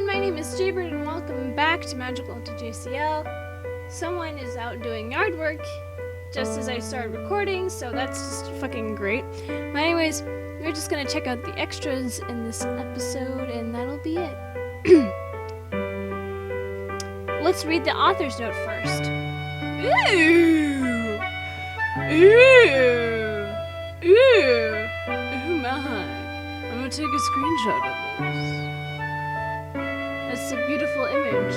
everyone, my name is Jaybird and welcome back to Otoge Ciel. Someone is out doing yard work just as I started recording, so that's just fucking great. But anyways, we're just gonna check out the extras in this episode and that'll be it. Let's read the author's note first. Ooh! Ooh! Ooh! Oh my! I'm gonna take a screenshot of this. That's a beautiful image.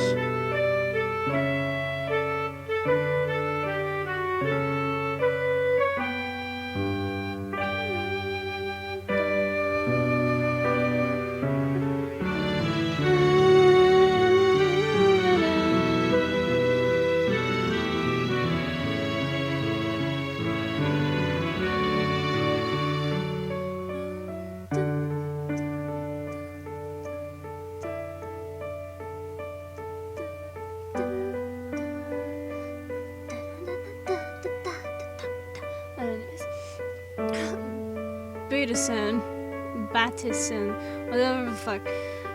Battison, whatever the fuck.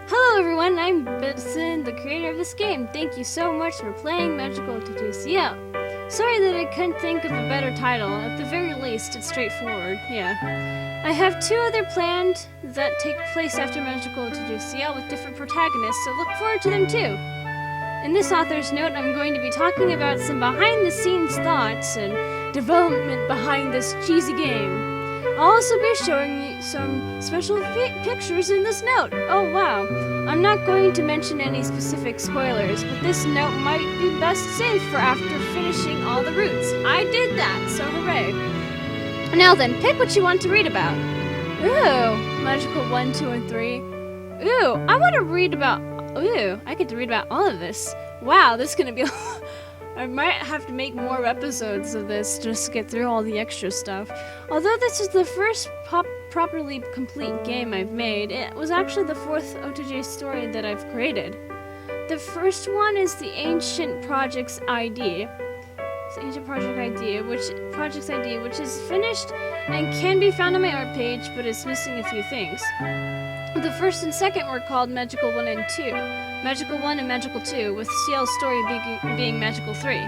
Hello everyone, I'm Battison, the creator of this game. Thank you so much for playing Otoge Ciel. Sorry that I couldn't think of a better title. At the very least, it's straightforward. Yeah. I have two other planned that take place after Otoge Ciel with different protagonists, so look forward to them too. In this author's note, I'm going to be talking about some behind-the-scenes thoughts and development behind this cheesy game. I'll also be showing you some special pictures in this note. Oh wow. I'm not going to mention any specific spoilers, but this note might be best saved for after finishing all the routes. I did that, so hooray. Now then, pick what you want to read about. Ooh, Magical 1, 2, and 3. Ooh, I want to read about... Ooh, I get to read about all of this. Wow, this is going to be... I might have to make more episodes of this just to get through all the extra stuff. Although this is the first properly complete game I've made, it was actually the fourth Otoge story that I've created. The first one is the Ancient Project's ID. It's Ancient Project ID, which is finished and can be found on my art page, but it's missing a few things. The first and second were called Magical 1 and 2. Magical 1 and Magical 2, with Ciel's story being Magical 3.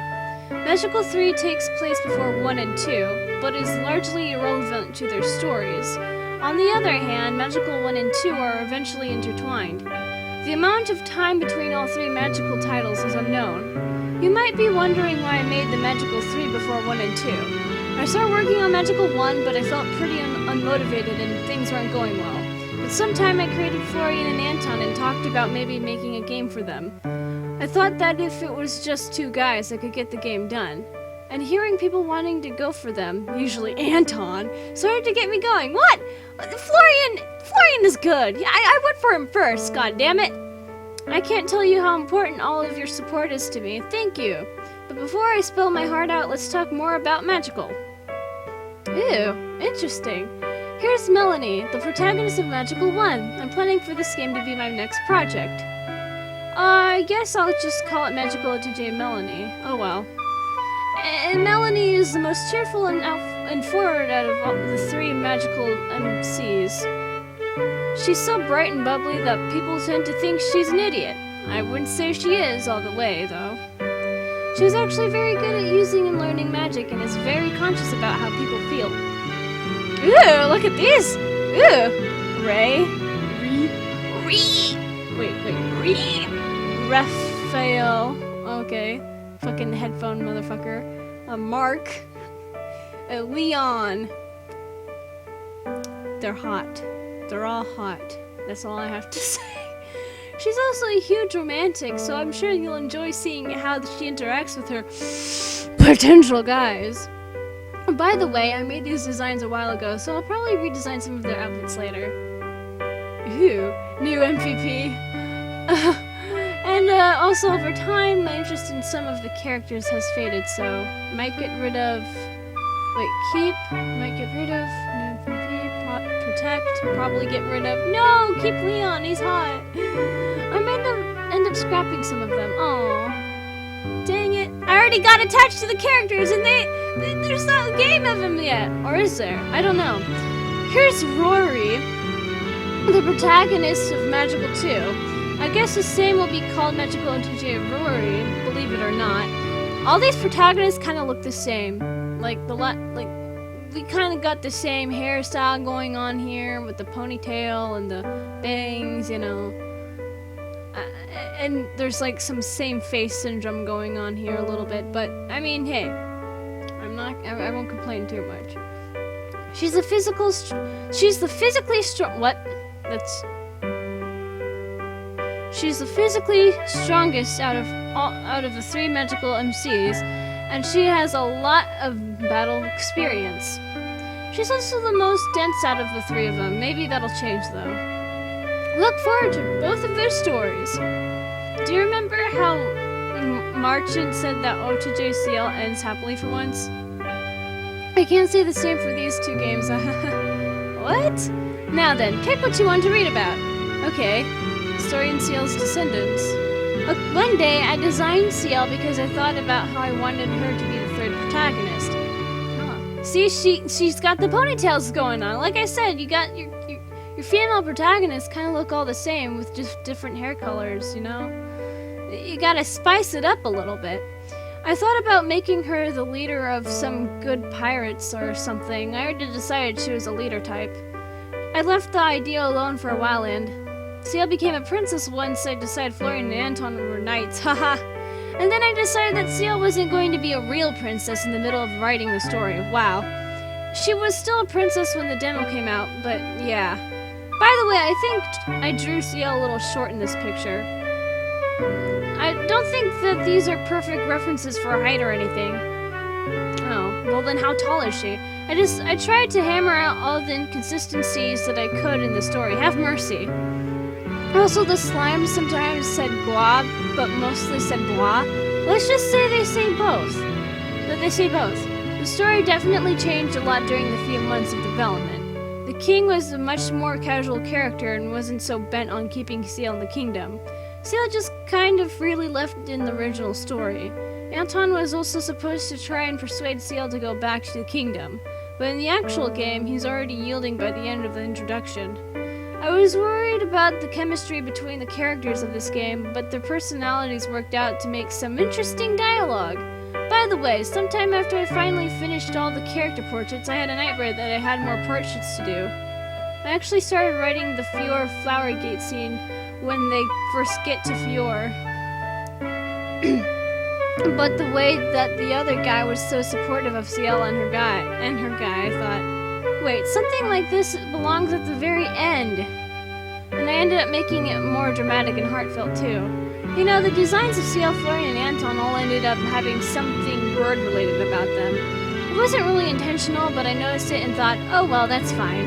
Magical 3 takes place before 1 and 2, but is largely irrelevant to their stories. On the other hand, Magical 1 and 2 are eventually intertwined. The amount of time between all three magical titles is unknown. You might be wondering why I made the Magical 3 before 1 and 2. I started working on Magical 1, but I felt pretty unmotivated and things weren't going well. But sometime I created Florian and Anton and talked about maybe making a game for them. I thought that if it was just two guys, I could get the game done. And hearing people wanting to go for them, usually Anton, started to get me going. What? Florian is good. Yeah, I went for him first, god damn it. I can't tell you how important all of your support is to me. Thank you. But before I spill my heart out, let's talk more about Magical. Ew, interesting. Here's Melanie, the protagonist of Magical 1. I'm planning for this game to be my next project. I guess I'll just call it Magical Otoge Melanie. Oh well. And Melanie is the most cheerful and forward out of all the three magical MCs. She's so bright and bubbly that people tend to think she's an idiot. I wouldn't say she is all the way, though. She's actually very good at using and learning magic and is very conscious about how people feel. Ooh, look at these! Ooh! Ray. Raphael. Okay. Fucking headphone motherfucker. Mark. Leon. They're hot. They're all hot. That's all I have to say. She's also a huge romantic, so I'm sure you'll enjoy seeing how she interacts with her potential guys. By the way, I made these designs a while ago, so I'll probably redesign some of their outfits later. Ooh, new MVP. And also over time, my interest in some of the characters has faded, so might get rid of... might get rid of... New MVP, protect, probably get rid of... No, keep Leon, he's hot. I might end up scrapping some of them. Aww. Dang it. I already got attached to the characters and there's not a game of them yet. Or is there? I don't know. Here's Rory, the protagonist of Magical 2. I guess the same will be called Magical Otoge Rory, believe it or not. All these protagonists kind of look the same. We kind of got the same hairstyle going on here with the ponytail and the bangs, you know. And there's like some same face syndrome going on here a little bit, but I mean, hey, I won't complain too much. She's the physically strong. What? She's the physically strongest out of the 3 magical MCs, and she has a lot of battle experience. She's also the most dense out of the 3 of them. Maybe that'll change though. Look forward to both of their stories. Do you remember how Marchant said that Otoge Ciel ends happily for once? I can't say the same for these 2 games. What? Now then, pick what you want to read about. Okay, story in Ciel's descendants. One day, I designed Ciel because I thought about how I wanted her to be the 3rd protagonist. Huh. See, she's got the ponytails going on. Like I said, you got your female protagonists kind of look all the same with just different hair colors, you know? You gotta spice it up a little bit. I thought about making her the leader of some good pirates or something. I already decided she was a leader type. I left the idea alone for a while, and Ciel became a princess once I decided Florian and Anton were knights, haha. And then I decided that Ciel wasn't going to be a real princess in the middle of writing the story. Wow. She was still a princess when the demo came out, but yeah. By the way, I think I drew Ciel a little short in this picture. I don't think that these are perfect references for height or anything. Oh, well then how tall is she? I tried to hammer out all the inconsistencies that I could in the story. Have mercy. Also, the slime sometimes said guab, but mostly said blah. Let's just say they say both. The story definitely changed a lot during the few months of development. The king was a much more casual character and wasn't so bent on keeping Ciel in the kingdom. Ciel just kind of really left in the original story. Anton was also supposed to try and persuade Ciel to go back to the kingdom, but in the actual game, he's already yielding by the end of the introduction. I was worried about the chemistry between the characters of this game, but their personalities worked out to make some interesting dialogue. By the way, sometime after I finally finished all the character portraits, I had a nightmare that I had more portraits to do. I actually started writing the Fior Flower Gate scene when they first get to Fior. But the way that the other guy was so supportive of Ciel and her guy, I thought, wait, something like this belongs at the very end. And I ended up making it more dramatic and heartfelt too. You know, the designs of Ciel, Florian, and Anton all ended up having something bird-related about them. It wasn't really intentional, but I noticed it and thought, oh well, that's fine.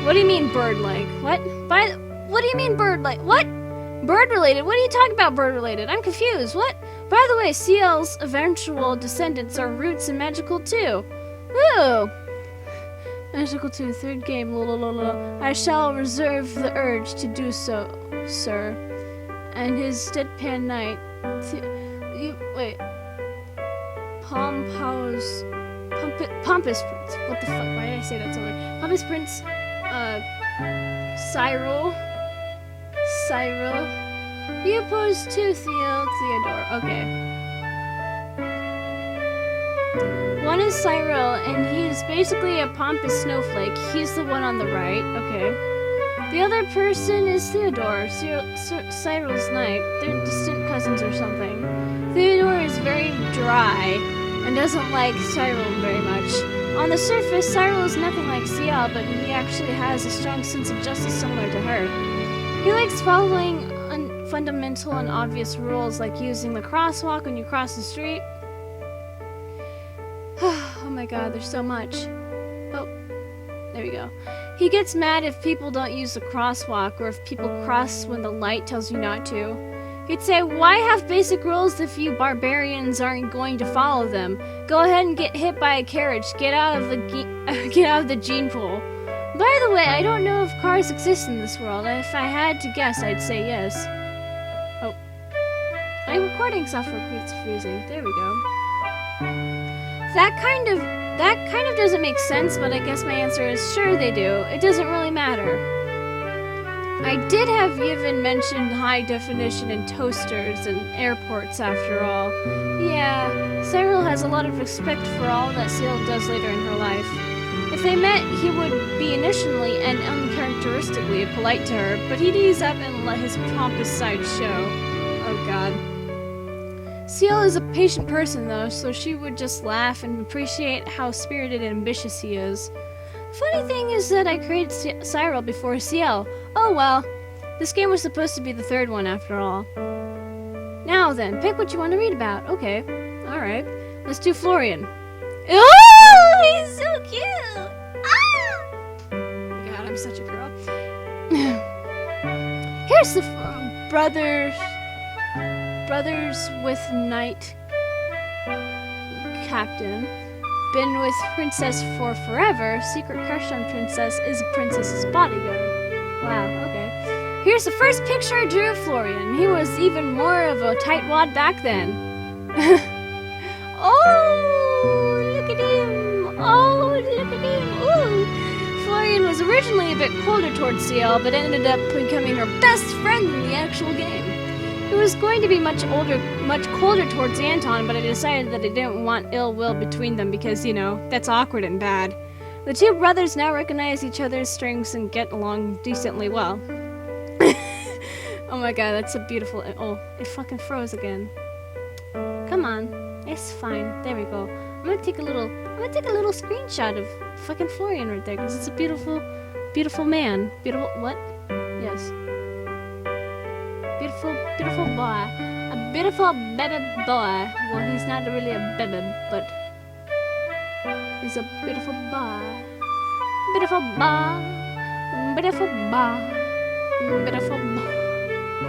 What do you mean bird-like? What? What do you mean bird-like? What? Bird-related? What are you talking about bird-related? I'm confused. What? By the way, Ciel's eventual descendants are roots and magical too. Woo! Magical 2, 3rd game, I shall reserve the urge to do so, sir. And his deadpan knight. Wait. Pompous Prince. What the fuck? Why did I say that so weird? Pompous Prince, Cyril. You opposed to Theodore. Okay. One is Cyril, and he is basically a pompous snowflake. He's the one on the right. Okay. The other person is Theodore, Cyril's knight. They're distant cousins or something. Theodore is very dry and doesn't like Cyril very much. On the surface, Cyril is nothing like Ciel, but he actually has a strong sense of justice similar to her. He likes following fundamental and obvious rules like using the crosswalk when you cross the street. Oh my god, there's so much. Oh, there we go. He gets mad if people don't use the crosswalk or if people cross when the light tells you not to. He'd say, why have basic rules if you barbarians aren't going to follow them? Go ahead and get hit by a carriage. Get out of the gene pool. By the way, I don't know if cars exist in this world. If I had to guess, I'd say yes. Oh. My recording software keeps freezing. There we go. That kind of doesn't make sense, but I guess my answer is sure they do. It doesn't really matter. I did have Yevon mention high definition in toasters and airports after all. Yeah, Cyril has a lot of respect for all that Ciel does later in her life. If they met, he would be initially and uncharacteristically polite to her, but he'd ease up and let his pompous side show. Oh god. Ciel is a patient person though, so she would just laugh and appreciate how spirited and ambitious he is. Funny thing is that I created Cyril before Ciel. Oh well. This game was supposed to be the third one after all. Now then, pick what you want to read about. Okay. Alright. Let's do Florian. Oh, he's so cute! Ah! God, I'm such a girl. Here's the brothers with knight captain. Been with princess for forever. Secret crush on princess is a princess's bodyguard. Wow, okay. Here's the first picture I drew of Florian. He was even more of a tightwad back then. Oh, look at him! Oh, look at him! Ooh! Florian was originally a bit colder towards Ciel, but ended up becoming her best friend in the actual game. He was going to be much colder towards Anton, but I decided that I didn't want ill will between them because, you know, that's awkward and bad. The two brothers now recognize each other's strengths and get along decently well. Oh my god, that's a beautiful... Oh, it fucking froze again. Come on. It's fine. There we go. I'm gonna take a little screenshot of fucking Florian right there, because it's a beautiful, beautiful man. Beautiful... What? Yes. Beautiful boy. A beautiful baby boy. Well, he's not really a baby, but he's a beautiful boy. Beautiful boy. Beautiful boy. Beautiful boy. I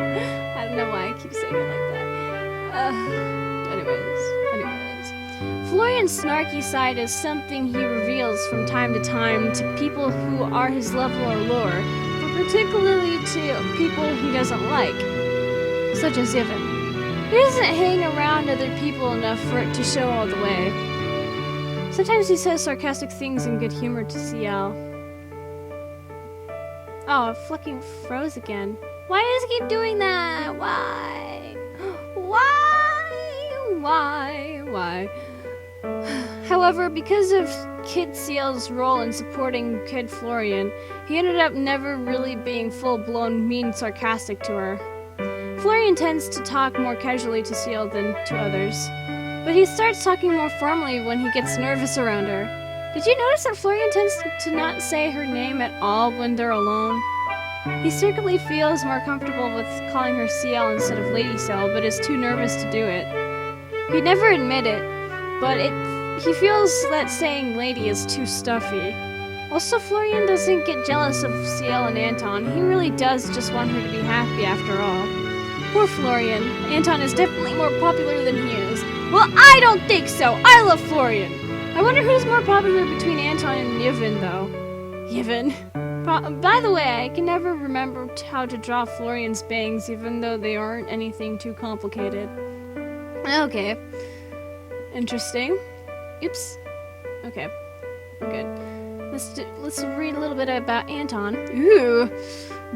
don't know why I keep saying it like that. Anyways. Florian's snarky side is something he reveals from time to time to people who are his level or lore, but particularly to people he doesn't like, such as Yevon. He doesn't hang around other people enough for it to show all the way. Sometimes he says sarcastic things in good humor to Ciel. Oh, it fucking froze again. Why does he keep doing that? Why? Why? However, because of Kid Ciel's role in supporting Kid Florian, he ended up never really being full-blown mean sarcastic to her. Florian tends to talk more casually to Ciel than to others, but he starts talking more formally when he gets nervous around her. Did you notice that Florian tends to not say her name at all when they're alone? He secretly feels more comfortable with calling her Ciel instead of Lady Ciel, but is too nervous to do it. He'd never admit it, but he feels that saying lady is too stuffy. Also, Florian doesn't get jealous of Ciel and Anton. He really does just want her to be happy after all. Poor Florian. Anton is definitely more popular than he is. Well, I don't think so. I love Florian. I wonder who's more popular between Anton and Yevon, though. Yevon. By the way, I can never remember how to draw Florian's bangs, even though they aren't anything too complicated. Okay. Interesting. Oops. Okay. We're good. Let's read a little bit about Anton. Ooh.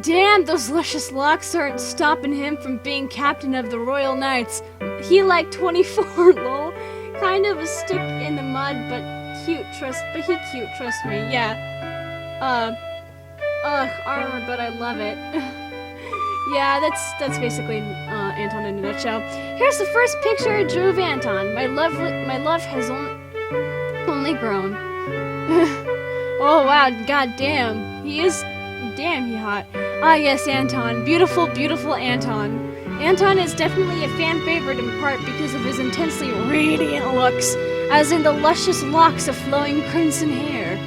Damn, those luscious locks aren't stopping him from being captain of the Royal Knights. He like 24, lol. Kind of a stick in the mud, but cute, trust me. Yeah. Armor, but I love it. Yeah, that's basically Anton in a nutshell. Here's the first picture I drew of Anton. My love has only grown. Oh wow, god damn. He hot. Ah yes, Anton. Beautiful, beautiful Anton. Anton is definitely a fan favorite in part because of his intensely radiant looks, as in the luscious locks of flowing crimson hair.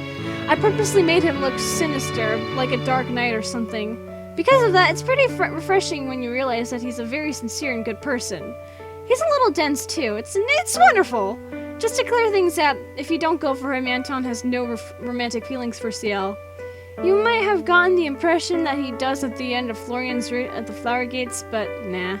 I purposely made him look sinister, like a dark knight or something. Because of that, it's pretty refreshing when you realize that he's a very sincere and good person. He's a little dense too. It's wonderful. Just to clear things up, if you don't go for him, Anton has no romantic feelings for Ciel. You might have gotten the impression that he does at the end of Florian's route at the Flower Gates, but nah.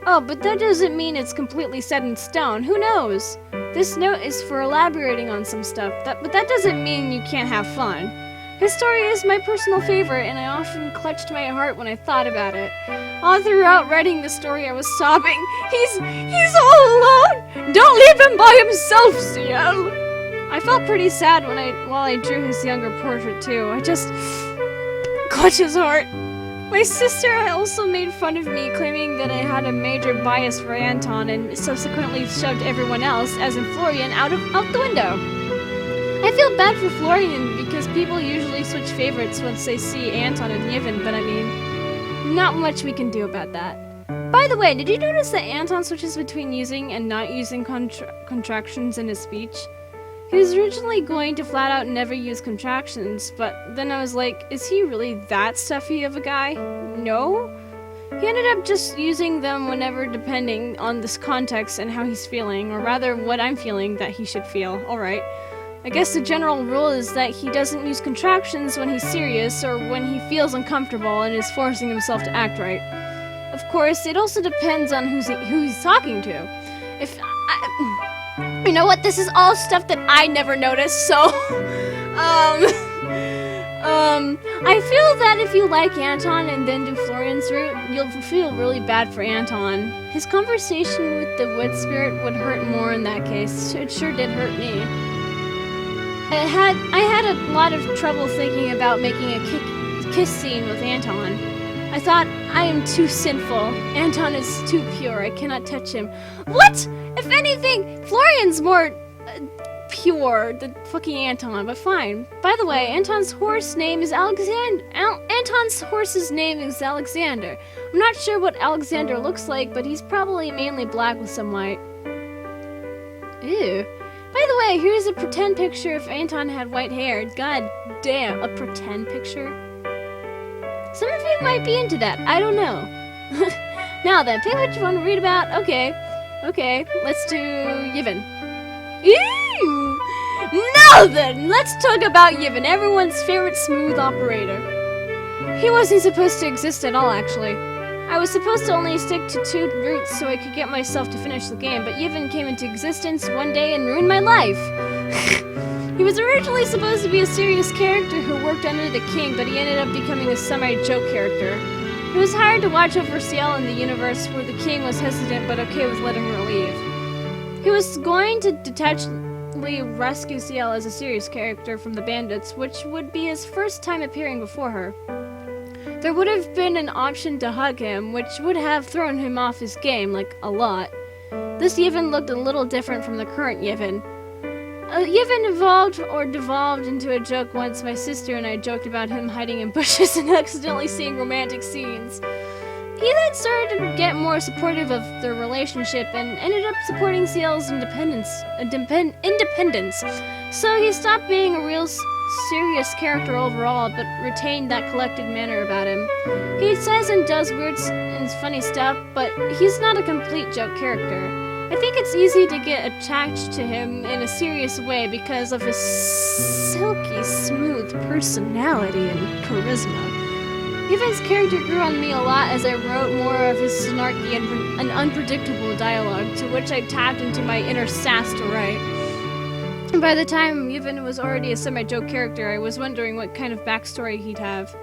Oh, but that doesn't mean it's completely set in stone. Who knows? This note is for elaborating on some stuff, but that doesn't mean you can't have fun. His story is my personal favorite, and I often clutched my heart when I thought about it. All throughout writing the story, I was sobbing. He's all alone! Don't leave him by himself, Ciel! I felt pretty sad while I drew his younger portrait, too. I just clutched his heart. My sister also made fun of me, claiming that I had a major bias for Anton, and subsequently shoved everyone else, as in Florian, out the window. I feel bad for Florian because people usually switch favorites once they see Anton and Yevon, but I mean, not much we can do about that. By the way, did you notice that Anton switches between using and not using contractions in his speech? He was originally going to flat out never use contractions, but then I was like, is he really that stuffy of a guy? No? He ended up just using them whenever, depending on this context and how he's feeling, or rather what I'm feeling that he should feel. Alright. I guess the general rule is that he doesn't use contractions when he's serious or when he feels uncomfortable and is forcing himself to act right. Of course, it also depends on who he's talking to. You know what? This is all stuff that I never noticed, so I feel that if you like Anton and then do Florian's route, you'll feel really bad for Anton. His conversation with the wood spirit would hurt more in that case. It sure did hurt me. I had a lot of trouble thinking about making a kiss scene with Anton. I thought, I am too sinful. Anton is too pure. I cannot touch him. What? If anything, Florian's more pure than fucking Anton, but fine. By the way, Anton's horse's name is Alexander. Anton's horse's name is Alexander. I'm not sure what Alexander looks like, but he's probably mainly black with some white. Ew. By the way, here's a pretend picture if Anton had white hair. God damn, a pretend picture? Some of you might be into that. I don't know. Now then, pick what you want to read about. Okay, let's do Yevon. Ew! Now then, let's talk about Yevon, everyone's favorite smooth operator. He wasn't supposed to exist at all, actually. I was supposed to only stick to 2 routes so I could get myself to finish the game, but Yevon came into existence one day and ruined my life. He was originally supposed to be a serious character who worked under the king, but he ended up becoming a semi-joke character. He was hired to watch over Ciel in the universe where the king was hesitant but okay with letting her leave. He was going to detachedly rescue Ciel as a serious character from the bandits, which would be his first time appearing before her. There would have been an option to hug him, which would have thrown him off his game, like, a lot. This Yevon looked a little different from the current Yevon. Yevon devolved into a joke once my sister and I joked about him hiding in bushes and accidentally seeing romantic scenes. He then started to get more supportive of their relationship and ended up supporting Ciel's independence. So he stopped being a real serious character overall, but retained that collected manner about him. He says and does weird and funny stuff, but he's not a complete joke character. I think it's easy to get attached to him in a serious way because of his silky smooth personality and charisma. Yevon's character grew on me a lot as I wrote more of his snarky and unpredictable dialogue, to which I tapped into my inner sass to write. And by the time Yevon was already a semi-joke character, I was wondering what kind of backstory he'd have.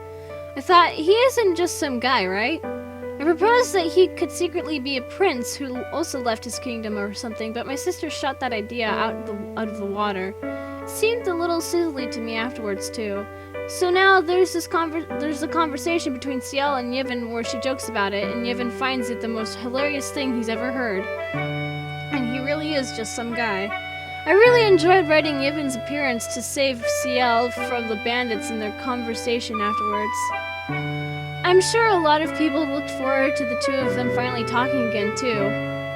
I thought, he isn't just some guy, right? I proposed that he could secretly be a prince who also left his kingdom or something, but my sister shot that idea out of the water. It seemed a little silly to me afterwards, too. So now there's a conversation between Ciel and Yevon where she jokes about it, and Yevon finds it the most hilarious thing he's ever heard. And he really is just some guy. I really enjoyed writing Yevon's appearance to save Ciel from the bandits and their conversation afterwards. I'm sure a lot of people looked forward to the 2 of them finally talking again, too.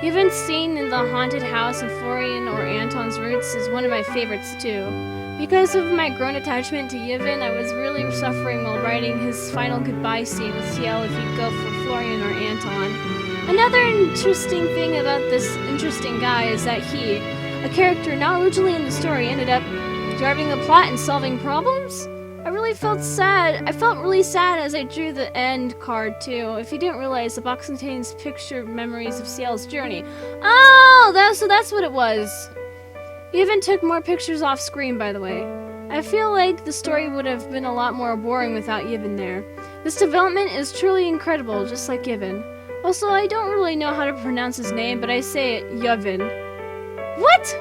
Yevon's scene in the haunted house in Florian or Anton's roots is one of my favorites, too. Because of my grown attachment to Yevon, I was really suffering while writing his final goodbye scene with Ciel if he'd go for Florian or Anton. Another interesting thing about this interesting guy is that he, a character not originally in the story, ended up driving the plot and solving problems? I really felt sad. I felt really sad as I drew the end card, too. If you didn't realize, the box contains picture memories of Ciel's journey. Oh, so that's what it was. He even took more pictures off screen, by the way. I feel like the story would have been a lot more boring without Yevon there. This development is truly incredible, just like Yevon. Also, I don't really know how to pronounce his name, but I say it Yevon. What?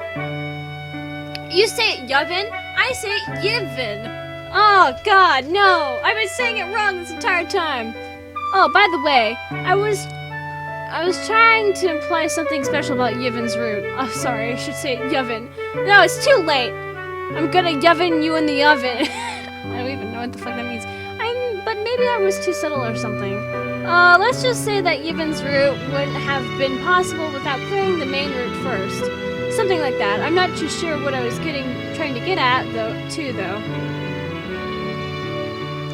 You say it Yevon? I say it Yevon. Oh god, no! I've been saying it wrong this entire time. Oh, by the way, I was trying to imply something special about Yevon's root. Oh, sorry, I should say Yevon. No, it's too late. I'm gonna Yevon you in the oven. I don't even know what the fuck that means. But maybe I was too subtle or something. Let's just say that Yevon's route wouldn't have been possible without clearing the main route first. Something like that. I'm not too sure what I was trying to get at, though.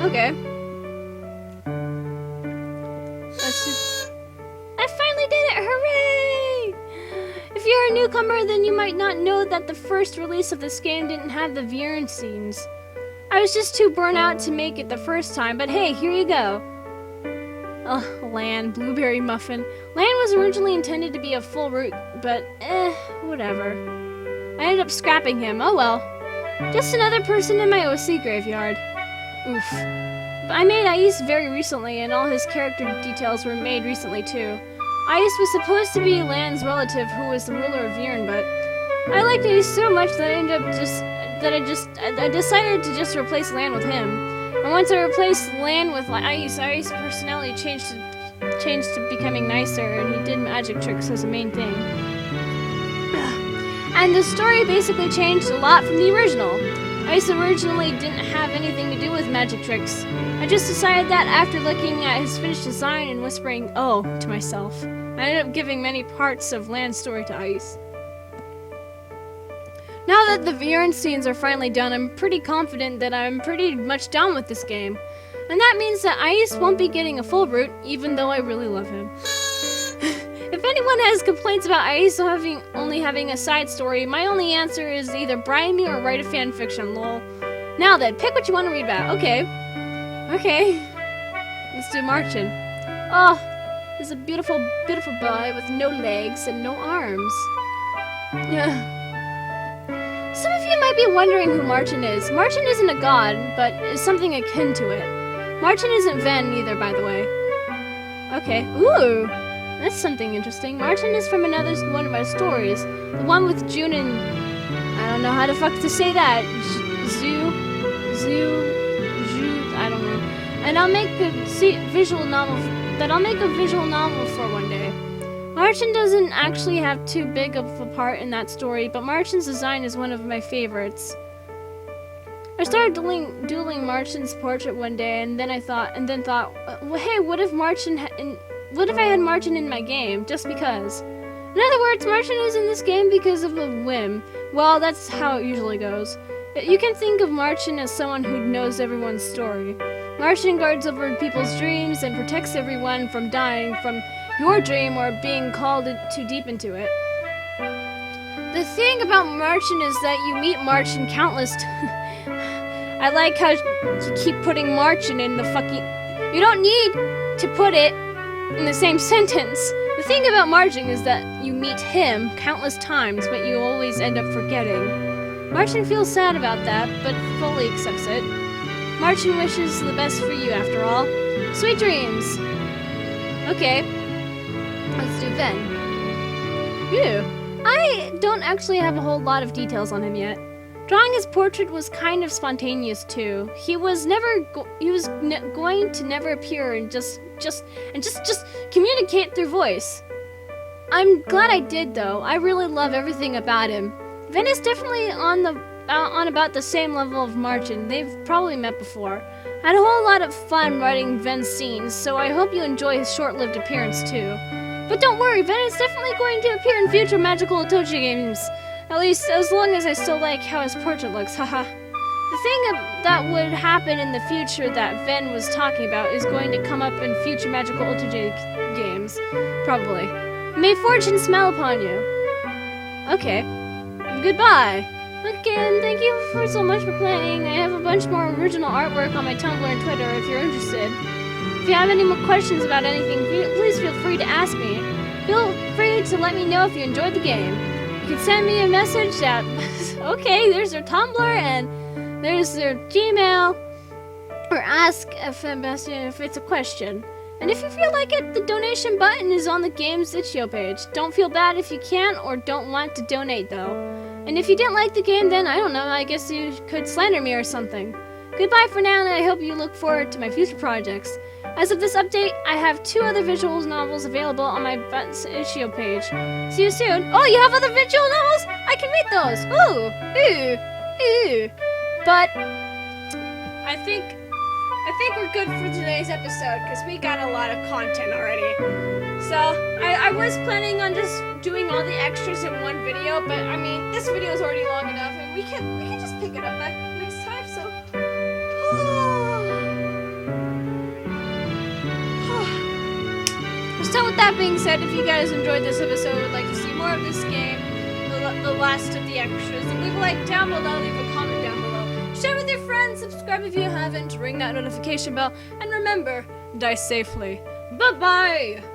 Okay. I finally did it! Hooray! If you're a newcomer, then you might not know that the first release of this game didn't have the Viren scenes. I was just too burnt out to make it the first time, but hey, here you go. Oh, Lan, Blueberry Muffin. Lan was originally intended to be a full route, but whatever. I ended up scrapping him, oh well. Just another person in my OC graveyard. Oof. But I made Ais very recently, and all his character details were made recently too. Ais was supposed to be Lan's relative who was the ruler of Viren, but I liked Ais so much that I decided to just replace Lan with him. And once I replaced Lan with Ais' personality changed to becoming nicer, and he did magic tricks as a main thing. And the story basically changed a lot from the original. Ais originally didn't have anything to do with magic tricks. I just decided that after looking at his finished design and whispering, "Oh," to myself. I ended up giving many parts of Lan's story to Ais. Now that the Viren scenes are finally done, I'm pretty confident that I'm pretty much done with this game. And that means that Ais won't be getting a full route, even though I really love him. If anyone has complaints about Ais only having a side story, my only answer is either bribe me or write a fanfiction, lol. Now then, pick what you want to read about. Okay. Let's do Marchin. Oh, he's a beautiful, beautiful boy with no legs and no arms. Yeah. Some of you might be wondering who Marchin is. Marchin isn't a god, but is something akin to it. Marchin isn't Ven either, by the way. Okay. Ooh, that's something interesting. Marchin is from another one of our stories. The one with June and... I don't know how the fuck to say that. Zhu, I don't know. And I'll make a visual novel for one day. Marchin doesn't actually have too big of a part in that story, but Marchin's design is one of my favorites. I started doodling Marchin's portrait one day, and then thought, well, hey, what if I had Marchin in my game, just because? In other words, Marchin is in this game because of a whim. Well, that's how it usually goes. You can think of Marchin as someone who knows everyone's story. Marchin guards over people's dreams and protects everyone from dying from your dream or being called too deep into it. The thing about Marchin is that you meet Marchin countless I like how you keep putting Marchin in the fucking... You don't need to put it in the same sentence. The thing about Marchin is that you meet him countless times, but you always end up forgetting. Marchin feels sad about that, but fully accepts it. Marchin wishes the best for you, after all. Sweet dreams! Okay. Let's do Ven. Ew. I don't actually have a whole lot of details on him yet. Drawing his portrait was kind of spontaneous too. He was going to never appear and just communicate through voice. I'm glad I did though. I really love everything about him. Ven is definitely on about the same level of Marchin. They've probably met before. I had a whole lot of fun writing Ven's scenes, so I hope you enjoy his short-lived appearance too. But don't worry, Ven is definitely going to appear in future magical Otoge games. At least, as long as I still like how his portrait looks, haha. The thing that would happen in the future that Ven was talking about is going to come up in future magical Otoge games. Probably. May fortune smile upon you. Okay. Goodbye. Again, thank you so much for playing. I have a bunch more original artwork on my Tumblr and Twitter if you're interested. If you have any more questions about anything, please feel free to ask me. Feel free to let me know if you enjoyed the game. You can send me a message at... Okay, there's their Tumblr, and There's their Gmail, or ask FMS if it's a question. And if you feel like it, the donation button is on the game's itch.io page. Don't feel bad if you can't or don't want to donate though. And if you didn't like the game, then I don't know, I guess you could slander me or something. Goodbye for now, and I hope you look forward to my future projects. As of this update, I have 2 other visual novels available on my button's itch.io page. See you soon. Oh, you have other visual novels? I can read those. Ooh. But I think we're good for today's episode because we got a lot of content already. So I was planning on just doing all the extras in one video, but I mean this video is already long enough, and we can just pick it up next time. So with that being said, if you guys enjoyed this episode, would like to see more of this game, the last of the extras, then leave a like down below, leave a comment down below, share with your friends, subscribe if you haven't, ring that notification bell, and remember, die safely. Bye-bye!